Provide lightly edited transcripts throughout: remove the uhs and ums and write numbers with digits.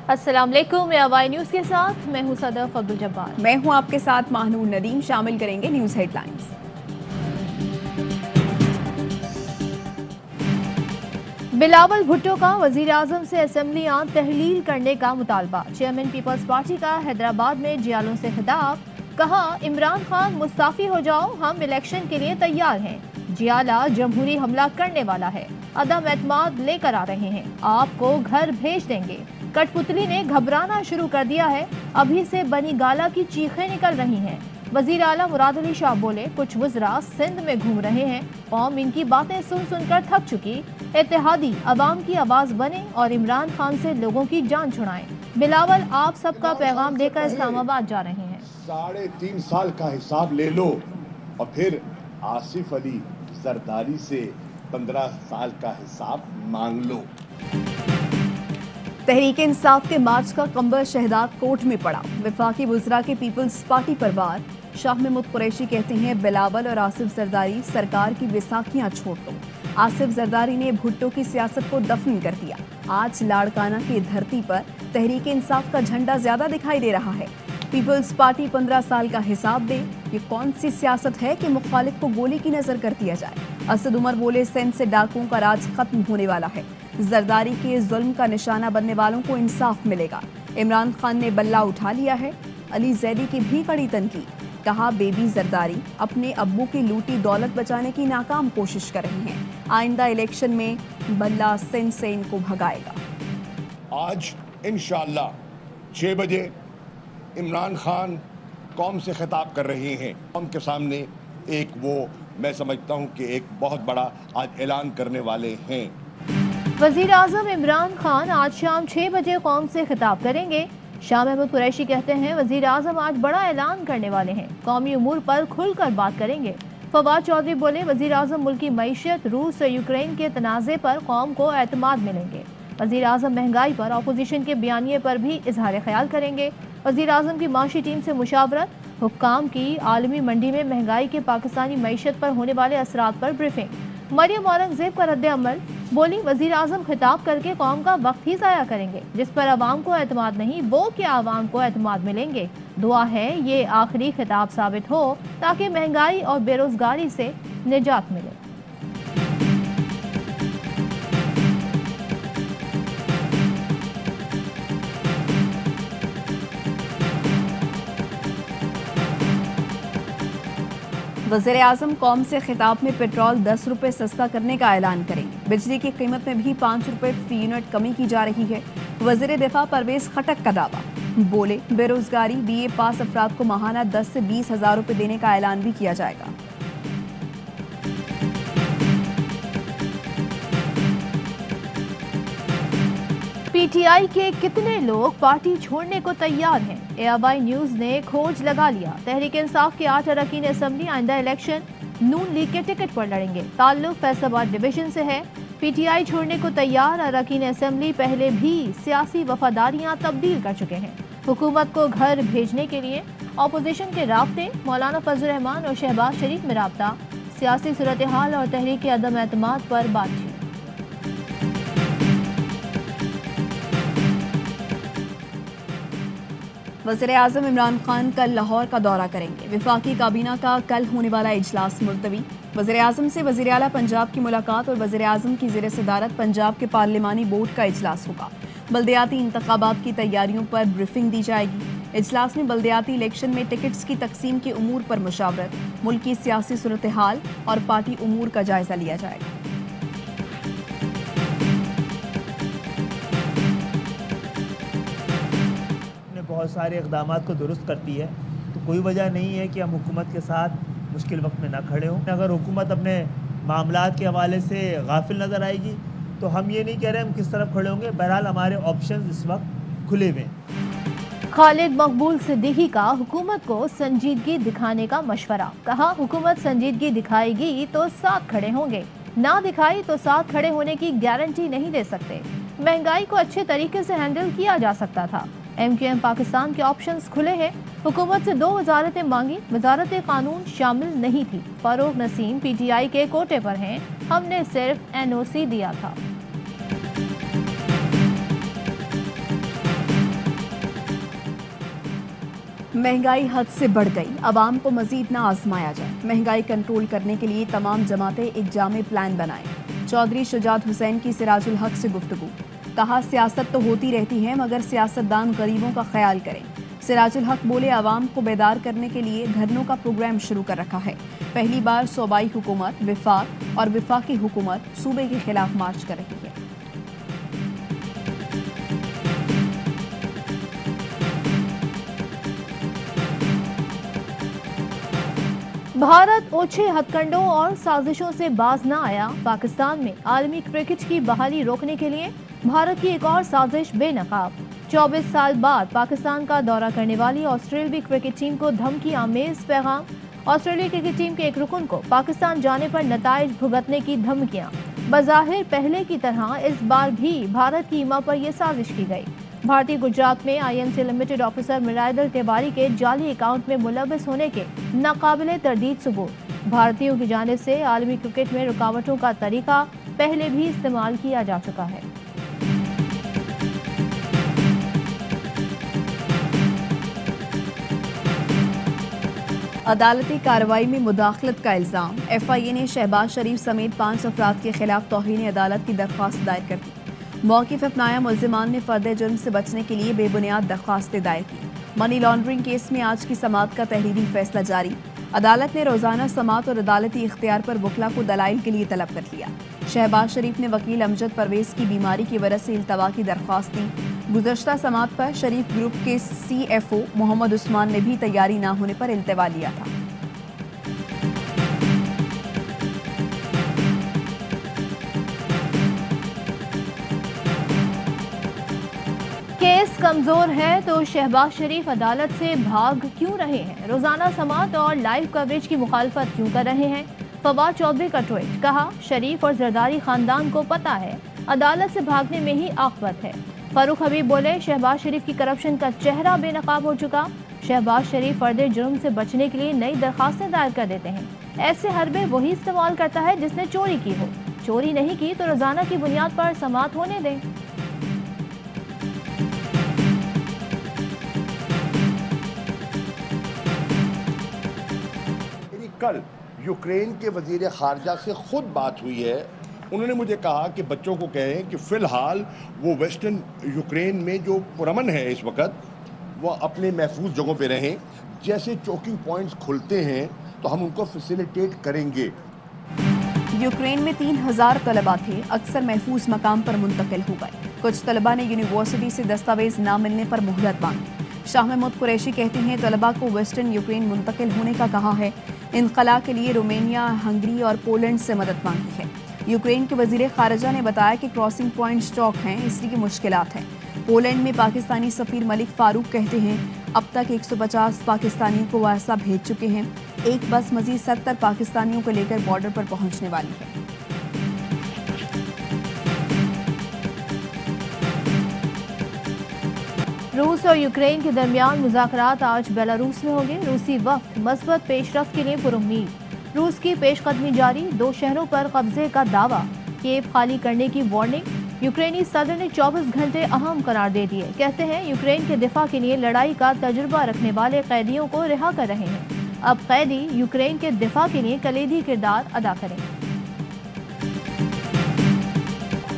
अस्सलाम वालेकुम। Y news के साथ मैं हूं सदफ अब्दुल जब्बार। मैं हूं आपके साथ माहनूर नदीम। शामिल करेंगे न्यूज़ हेडलाइंस। बिलावल भुट्टो का वजीर आजम से असेंबलियां तहलील करने का मुतालबा। चेयरमैन पीपल्स पार्टी का हैदराबाद में जियालों से खिताब। कहा, इमरान खान मुस्ताफी हो जाओ, हम इलेक्शन के लिए तैयार हैं। जियाला जमहूरी हमला करने वाला है, अदम एतमाद लेकर आ रहे हैं, आपको घर भेज देंगे। कठपुतली ने घबराना शुरू कर दिया है, अभी से बनी गाला की चीखें निकल रही हैं। वजीर आला मुराद अली शाह बोले, कुछ वज़रा सिंध में घूम रहे हैं, कौम इनकी बातें सुन सुनकर थक चुकी। इत्तेहादी अवाम की आवाज बने और इमरान खान से लोगों की जान छुड़ाएं। बिलावल आप सबका पैगाम लेकर इस्लामाबाद जा रहे हैं। 3.5 साल का हिसाब ले लो और फिर आसिफ अली जरदारी से 15 साल का हिसाब मांग लो। तहरीक इंसाफ के मार्च का कंबर शहदाद कोर्ट में पड़ा। वफाकी वज़रा के पीपल्स पार्टी पर वार। शाह महमूद कुरैशी कहते हैं, बिलावल और आसिफ जरदारी सरकार की विसाखियां छोड़ दो। आसिफ जरदारी ने भुट्टो की सियासत को दफन कर दिया। आज लाड़काना की धरती पर तहरीक इंसाफ का झंडा ज्यादा दिखाई दे रहा है। पीपल्स पार्टी 15 साल का हिसाब दे। ये कौन सी सियासत है कि मुखालिफ को गोली की नजर कर दिया जाए। असद उमर बोले, सिंध से डाकुओं का राज खत्म होने वाला है। जरदारी के जुल्म का निशाना बनने वालों को इंसाफ मिलेगा। इमरान खान ने बल्ला उठा लिया है। अली जैदी की भी कड़ी तनकीद। कहा, बेबी जरदारी अपने अब्बू की लूटी दौलत बचाने की नाकाम कोशिश कर रही हैं। आइंदा इलेक्शन में बल्ला सिंध से इनको भगाएगा। आज इंशाअल्लाह 6 बजे इमरान खान कौम से खिताब कर रहे हैं। कौम के सामने मैं समझता हूं कि एक बहुत बड़ा आज ऐलान करने वाले हैं। वजीर आजम इमरान खान आज शाम 6 बजे कौम से खिताब करेंगे। शाह महमूद कुरैशी कहते हैं, वजीर आजम आज बड़ा ऐलान करने वाले हैं, कौमी उमूर पर खुलकर बात करेंगे। फवाद चौधरी बोले, वजीर आजम मुल्क की मईशत, रूस और यूक्रेन के तनाज़े पर कौम को एतमाद मिलेंगे। वजीर आजम महंगाई पर अपोजिशन के बयानिए पर भी इजहार ख्याल करेंगे। वजीर आजम की माशी टीम से मुशावरत। हुक्काम की आलमी मंडी में महंगाई के पाकिस्तानी मईशत पर होने वाले असरात पर ब्रीफिंग। मरियम औरंगजेब का रद्द अमल। बोली, वजीर आजम खिताब करके कौम का वक्त ही ज़ाया करेंगे। जिस पर अवाम को एतमाद नहीं, वो क्या अवाम को एतमाद मिलेंगे। दुआ है ये आखिरी खिताब साबित हो ताकि महंगाई और बेरोजगारी से निजात मिले। वज़ीर आज़म कौम से खिताब में पेट्रोल 10 रुपये सस्ता करने का ऐलान करेंगे। बिजली की कीमत में भी 5 रुपये फी यूनिट कमी की जा रही है। वज़ीर दिफा परवेज खटक का दावा। बोले, बेरोजगारी BA पास अफराद को माहाना 10 से 20 हज़ार रुपये देने का ऐलान भी किया जाएगा। PTI के कितने लोग पार्टी छोड़ने को तैयार हैं? AIY न्यूज ने खोज लगा लिया। तहरीक इंसाफ के 8 अरकान असेंबली आइंदा इलेक्शन नून लीग के टिकट पर लड़ेंगे। ताल्लुक फैसलाबाद डिवीजन से है। PTI छोड़ने को तैयार अरकान असेंबली पहले भी सियासी वफादारियां तब्दील कर चुके हैं। हुकूमत को घर भेजने के लिए अपोजिशन के राब्ते, मौलाना फजल रहमान और शहबाज शरीफ में राब्ता, सियासी सूरत हाल और तहरीक के अदम एतमाद पर बातचीत। वज़ीर आज़म इमरान खान कल लाहौर का दौरा करेंगे। वफाकी काबीना का कल होने वाला इजलास मुलतवी। वज़ीर आज़म से वज़ीर आला पंजाब की मुलाकात और वज़ीर आज़म की ज़ेर सदारत पंजाब के पार्लिमानी बोर्ड का इजलास होगा। बल्दियाती इंतखाबात की तैयारियों पर ब्रीफिंग दी जाएगी। इजलास में बल्दियाती इलेक्शन में टिकट्स की तकसीम के उमूर पर मुशावरत, मुल्क की सियासी सूरत हाल और पार्टी उमूर का जायजा लिया जाएगा। बहुत सारे इक़दामात को दुरुस्त करती है, तो कोई वजह नहीं है कि हम हुकूमत के साथ मुश्किल वक्त में ना खड़े हों। अगर हुकूमत अपने मामलात के हवाले से गाफिल नज़र आएगी तो हम ये नहीं कह रहे हम किस तरफ खड़े होंगे। बहरहाल हमारे ऑप्शन इस वक्त खुले हुए हैं। खालिद मकबूल सिद्दीकी का हुकूमत को संजीदगी दिखाने का मशवरा। कहा, हुकूमत संजीदगी दिखाएगी तो साथ खड़े होंगे, ना दिखाई तो साथ खड़े होने की गारंटी नहीं दे सकते। महंगाई को अच्छे तरीके से हैंडल किया जा सकता था। MQM पाकिस्तान के ऑप्शंस खुले हैं। हुकूमत से 2 वजारतें मांगी, वजारत कानून शामिल नहीं थी। फारूक नसीम PTI के कोटे पर हैं, हमने सिर्फ NOC दिया था। महंगाई हद से बढ़ गई, आवाम को मजीद ना आजमाया जाए। महंगाई कंट्रोल करने के लिए तमाम जमातें एक जामे प्लान बनाएं। चौधरी शुजात हुसैन की सिराजुल हक से गुफ्तगू। कहा, सियासत तो होती रहती है मगर सियासतदान गरीबों का ख्याल करें। सिराजुल हक बोले, आवाम को बेदार करने के लिए धरनों का प्रोग्राम शुरू कर रखा है। पहली बार सूबाई हुकूमत, विफाक और विफाकी हुकूमत सूबे के खिलाफ मार्च कर रही है। भारत ओछे हथकंडों और साजिशों से बाज न आया। पाकिस्तान में आलमी क्रिकेट की बहाली रोकने के लिए भारत की एक और साजिश बेनकाब। 24 साल बाद पाकिस्तान का दौरा करने वाली ऑस्ट्रेलियाई क्रिकेट टीम को धमकी आमेज पैगाम। ऑस्ट्रेलियाई क्रिकेट टीम के एक रुकन को पाकिस्तान जाने पर नताइज भुगतने की धमकियां। बज़ाहिर पहले की तरह इस बार भी भारत की ईमा पर यह साजिश की गई। भारतीय गुजरात में IMC लिमिटेड ऑफिसर मिराइदल तिवारी के जाली अकाउंट में मुलव्वस होने के नाकाबिले तरदीद सबूत। भारतीयों की जानिब से आलमी क्रिकेट में रुकावटों का तरीका पहले भी इस्तेमाल किया जा चुका है। अदालती कार्रवाई में मुदाखलत का इल्जाम। FIA ने शहबाज शरीफ समेत 5 अफराद के खिलाफ तौहीन अदालत की दरख्वास्त दायर कर दी। मौक़िफ़ अपनाया, मुल्ज़िमान ने फ़र्द जुर्म से बचने के लिए बेबुनियाद दरख्वास्तें दायर की। मनी लॉन्ड्रिंग केस में आज की समाअत का तहरीरी फैसला जारी। अदालत ने रोज़ाना समाअत और अदालती इख्तियार पर वकला को दलाइल के लिए तलब कर लिया। शहबाज शरीफ ने वकील अमजद परवेज़ की बीमारी की वजह से इल्तवा की दरख्वास्त दी। गुज़श्ता समाअत पर शरीफ ग्रुप के CFO मोहम्मद उस्मान ने भी तैयारी न होने पर इल्तवा लिया था। केस कमजोर है तो शहबाज शरीफ अदालत से भाग क्यों रहे हैं? रोजाना समाअत और लाइव कवरेज की मुखालफत क्यों कर रहे हैं? फवाद चौधरी का ट्वीट। कहा, शरीफ और जरदारी खानदान को पता है अदालत से भागने में ही आखिरत है। फारूक हबीब बोले, शहबाज शरीफ की करप्शन का चेहरा बेनकाब हो चुका। शहबाज शरीफ फर्द जुर्म से बचने के लिए नई दरखास्तें दायर कर देते हैं। ऐसे हरबे वही इस्तेमाल करता है जिसने चोरी की हो। चोरी नहीं की तो रोजाना की बुनियाद पर समाअत होने दें। कल यूक्रेन के वजीर खारजा से खुद बात हुई है। उन्होंने मुझे कहा कि बच्चों को कहें कि फ़िलहाल वो वेस्टर्न यूक्रेन में जो पुरअमन है इस वक्त, वो अपने महफूज जगहों पे रहें। जैसे चोकिंग पॉइंट्स खुलते हैं तो हम उनको फैसिलिटेट करेंगे। यूक्रेन में 3000 तलबा थे, अक्सर महफूज मकाम पर मुंतकिल हो गए। कुछ तलबा ने यूनिवर्सिटी से दस्तावेज न मिलने पर मोहलत मांगी। शाह महमूद कुरैशी कहती हैं, तलबा को वेस्टर्न यूक्रेन मुंतकिल होने का कहा है। इनकला के लिए रोमेनिया, हंगरी और पोलैंड से मदद मांगी है। यूक्रेन के वजीर खारजा ने बताया कि क्रॉसिंग पॉइंट स्टॉक हैं, इसलिए मुश्किलात हैं। पोलैंड में पाकिस्तानी सफीर मलिक फारूक कहते हैं, अब तक 150 पाकिस्तानियों को वासा भेज चुके हैं। एक बस मजीद 70 पाकिस्तानियों को लेकर बॉर्डर पर पहुंचने वाली है। रूस और यूक्रेन के दरमियान मुज़ाकरात आज बेलारूस में होंगे। रूसी वफ्द मस्बत पेशरफ्त के लिए पुरुम्मीद। रूस की पेशकदमी जारी, 2 शहरों पर कब्जे का दावा, कीव खाली करने की वार्निंग। यूक्रेनी सदर ने 24 घंटे अहम करार दे दिए। कहते हैं, यूक्रेन के दिफा के लिए लड़ाई का तजुर्बा रखने वाले कैदियों को रिहा कर रहे हैं। अब कैदी यूक्रेन के दिफा के लिए कलीदी किरदार अदा करें।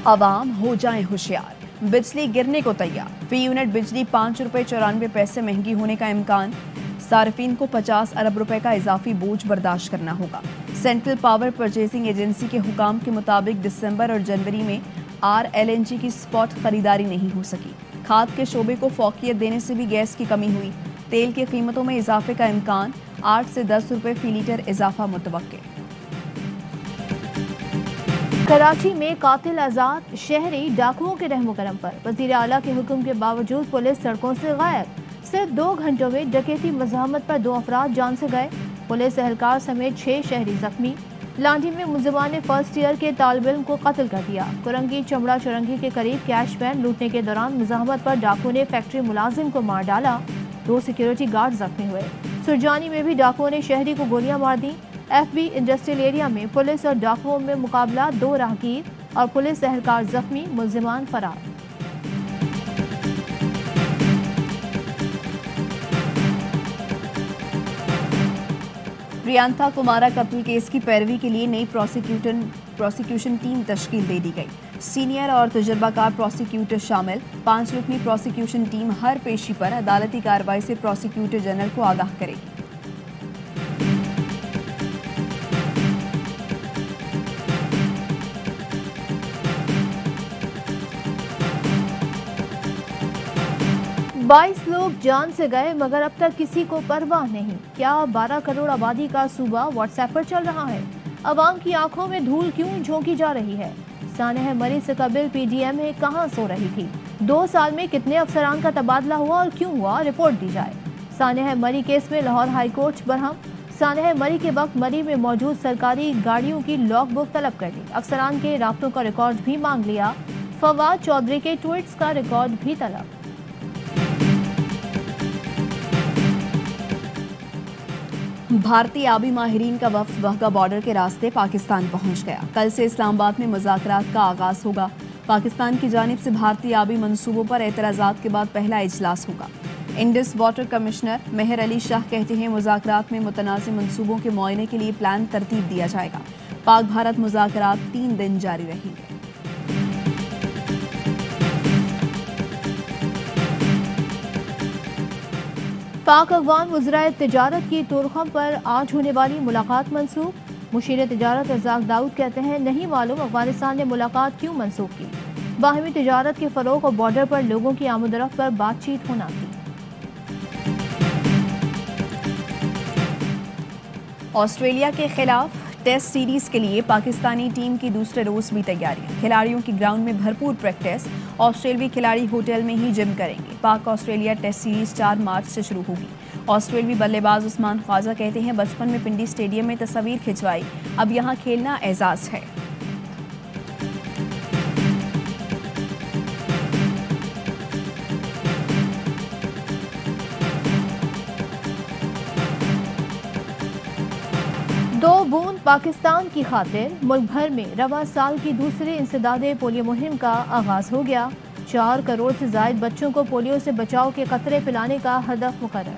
आवाम हो जाएं होशियार, बिजली गिरने को तैयार। फी यूनिट बिजली 5 रुपये 94 पैसे महंगी होने का इम्कान। सार्फिन को 50 अरब रुपए का इजाफी बोझ बर्दाश्त करना होगा। सेंट्रल पावर परचेजिंग एजेंसी के हुकाम के मुताबिक दिसंबर और जनवरी में RLNG की स्पॉट खरीदारी नहीं हो सकी। खाद के शोबे को फौकियत देने से भी गैस की कमी हुई। तेल की कीमतों में इजाफे का इम्कान, 8 से 10 रुपए फी लीटर इजाफा मुतवक्के। कराची में कातिल आजाद, शहरी डाकुओं के रहमो करम पर। वजीर आला के हुक्म के बावजूद पुलिस सड़कों से गायब। सिर्फ 2 घंटों में डकैती मज़ाहमत पर 2 अफराद जान से गए। पुलिस एहलकार समेत 6 शहरी जख्मी। लांडी में मुलजिमान ने फर्स्ट ईयर के तालिब इल्म को कत्ल कर दिया। कुरंगी चमड़ा चुरंगी के करीब कैश वैन लूटने के दौरान मज़ाहमत पर डाकुओं ने फैक्ट्री मुलाजिम को मार डाला। 2 सिक्योरिटी गार्ड जख्मी हुए। सुरजानी में भी डाकुओं ने शहरी को गोलियां मार दी। FB इंडस्ट्रियल एरिया में पुलिस और डाकुओं में मुकाबला, 2 राहगीर और पुलिस एहलकार जख्मी, मुलजिमान फरार। प्रियंका कुमारा कत्ल केस की पैरवी के लिए नई प्रोसिक्यूशन टीम तश्कील दे दी गई। सीनियर और तजुर्बाकार प्रोसिक्यूटर शामिल 5 रुकनी प्रोसिक्यूशन टीम हर पेशी पर अदालती कार्रवाई से प्रोसिक्यूटर जनरल को आगाह करेगी। बाईस लोग जान से गए मगर अब तक किसी को परवाह नहीं। क्या 12 करोड़ आबादी का सूबा व्हाट्सएप पर चल रहा है? अवाम की आंखों में धूल क्यों झोंकी जा रही है? सानेह मरी से कबिल पीडीएम में कहां सो रही थी? 2 साल में कितने अफसरान का तबादला हुआ और क्यों हुआ? रिपोर्ट दी जाए। सानेह मरी केस में लाहौर हाईकोर्ट बरहम। सानेह मरी के वक्त मरी में मौजूद सरकारी गाड़ियों की लॉग बुक तलब कर ली। अफसरान के राब्तों का रिकॉर्ड भी मांग लिया। फवाद चौधरी के ट्वीट्स का रिकॉर्ड भी तलब। भारतीय आबी माहिरीन का वफ्द वाघा बॉर्डर के रास्ते पाकिस्तान पहुंच गया। कल से इस्लामाबाद में मुज़ाकरात का आगाज होगा। पाकिस्तान की जानिब से भारतीय आबी मंसूबों पर एतराज़ात के बाद पहला इजलास होगा। इंडस वाटर कमिश्नर मेहर अली शाह कहते हैं मुज़ाकरात में मुतनाज़ मंसूबों के मुआयने के लिए प्लान तरतीब दिया जाएगा। पाक भारत मुज़ाकरात 3 दिन जारी रहेंगे। पाक अफगान वज़राए तिजारत की तुरखम पर आज होने वाली मुलाकात मंसूख। मुशीर तिजारत रज़ाक दाऊद कहते हैं नहीं मालूम अफगानिस्तान ने मुलाकात क्यों मंसूख की। बाहमी तिजारत के फ़रोग़ और बॉर्डर पर लोगों की आमदरफ्त पर बातचीत होना थी। ऑस्ट्रेलिया के खिलाफ टेस्ट सीरीज के लिए पाकिस्तानी टीम की दूसरे रोज भी तैयारियां। खिलाड़ियों की ग्राउंड में भरपूर प्रैक्टिस। ऑस्ट्रेलियाई खिलाड़ी होटल में ही जिम करेंगे। पाक ऑस्ट्रेलिया टेस्ट सीरीज 4 मार्च से शुरू होगी। ऑस्ट्रेलियाई बल्लेबाज उस्मान ख्वाजा कहते हैं बचपन में पिंडी स्टेडियम में तस्वीर खिंचवाई, अब यहां खेलना एजाज है। दो बूंद पाकिस्तान की खातिर मुल्क भर में रवा साल की दूसरी इंसदादे पोलियो मुहिम का आगाज हो गया। 4 करोड़ से जायद बच्चों को पोलियो से बचाव के कतरे पिलाने का हदफ मुकर्रर।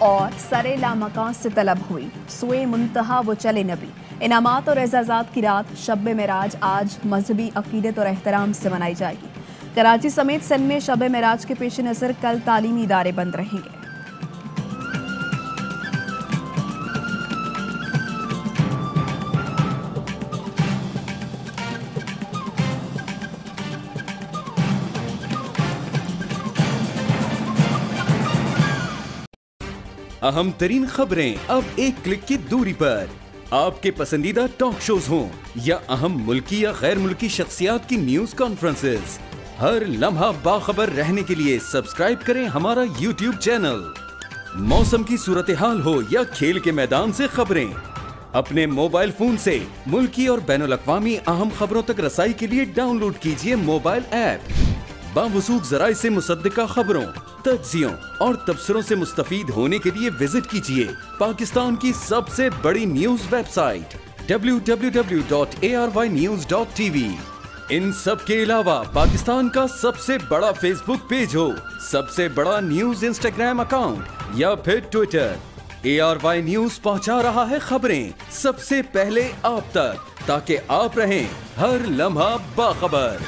और सरे लामकान से तलब हुई सोए मुंतहा वो चले नबी। इनामात और एजाज़ात की रात शब मेराज आज मजहबी अकीदत और एहतराम से मनाई जाएगी। कराची समेत सिंध में शब मेराज के पेश नज़र कल तालीमी इदारे बंद रहेंगे। अहम तरीन खबरें अब एक क्लिक की दूरी पर। आपके पसंदीदा टॉक शोज हों या अहम मुल्की या गैर मुल्की शख्सियात की न्यूज कॉन्फ्रेंसेस, हर लम्हा बाखबर रहने के लिए सब्सक्राइब करें हमारा YouTube चैनल। मौसम की सूरत हाल हो या खेल के मैदान से खबरें, अपने मोबाइल फोन से मुल्की और बैनुल-अक़वामी अहम खबरों तक रसाई के लिए डाउनलोड कीजिए मोबाइल ऐप। बावसूख ज़राए से मुसद्दिका खबरों, तज्ज़ियों और तबसरों से मुस्तफ़ीद होने के लिए विजिट कीजिए पाकिस्तान की सबसे बड़ी न्यूज वेबसाइट www.arvnews.tv। इन सब के अलावा पाकिस्तान का सबसे बड़ा फेसबुक पेज हो, सबसे बड़ा न्यूज इंस्टाग्राम अकाउंट या फिर ट्विटर, ARY न्यूज पहुंचा रहा है खबरें सबसे पहले आप तक, ताकि आप रहें हर लम्हा बाखबर।